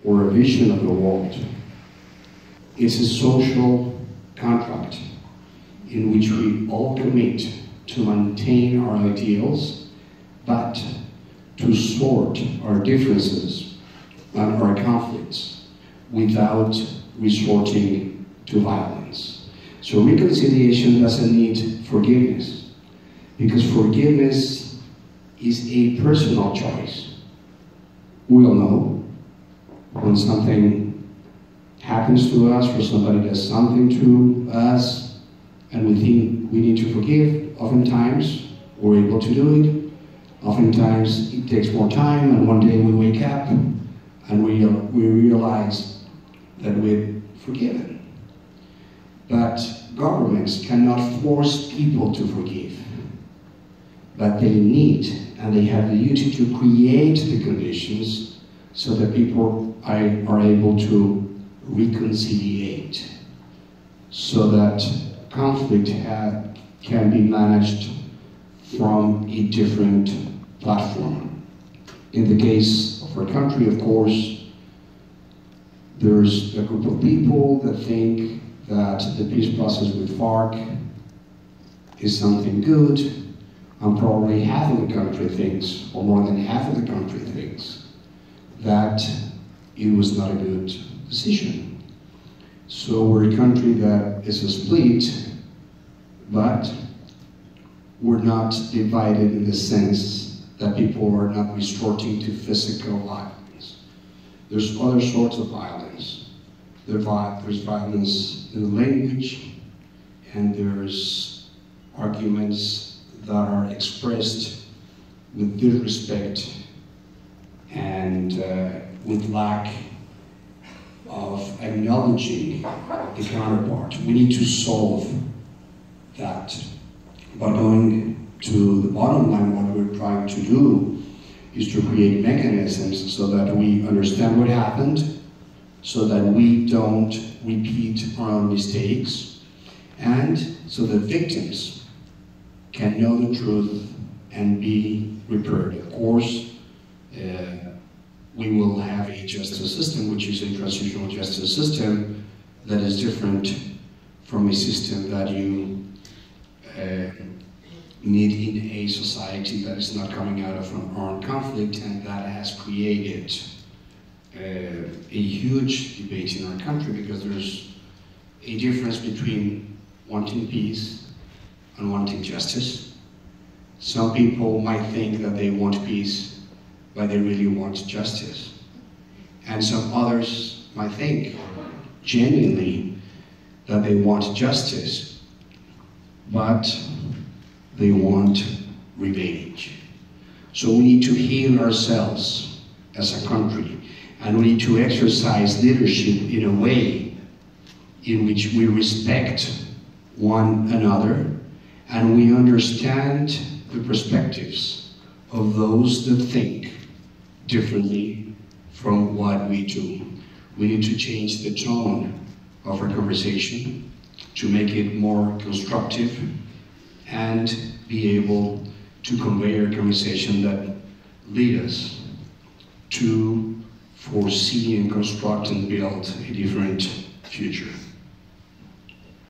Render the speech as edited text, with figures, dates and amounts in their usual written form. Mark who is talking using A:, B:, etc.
A: or a vision of the world. It's a social contract in which we all commit to maintain our ideals, but to sort our differences and our conflicts without resorting to violence. So reconciliation doesn't need forgiveness, because forgiveness is a personal choice. We all know when something happens to us, or somebody does something to us, and we think we need to forgive. Oftentimes, we're able to do it. Oftentimes, it takes more time, and one day we wake up and we realize that we're forgiven. But governments cannot force people to forgive. But they need, and they have the duty to create the conditions so that people are able to reconciliate, so that conflict can be managed from a different platform. In the case of our country, of course, there's a group of people that think that the peace process with FARC is something good, and probably half of the country thinks, or more than half of the country thinks, that it was not a good decision. So we're a country that is a split, but we're not divided in the sense that people are not resorting to physical violence. There's other sorts of violence. There's violence in the language, and there's arguments that are expressed with disrespect and with lack of acknowledging the counterpart. We need to solve that. But going to the bottom line, what we're trying to do is to create mechanisms so that we understand what happened, so that we don't repeat our own mistakes, and so that victims can know the truth and be repaired. Of course, we will have a justice system, which is a transitional justice system that is different from a system that you need in a society that is not coming out of an armed conflict, and that has created a huge debate in our country, because there's a difference between wanting peace and wanting justice. Some people might think that they want peace, but they really want justice. And some others might think genuinely that they want justice, but they want revenge. So we need to heal ourselves as a country, and we need to exercise leadership in a way in which we respect one another and we understand the perspectives of those that think differently from what we do. We need to change the tone of our conversation to make it more constructive and be able to convey our conversation that lead us to foresee and construct and build a different future.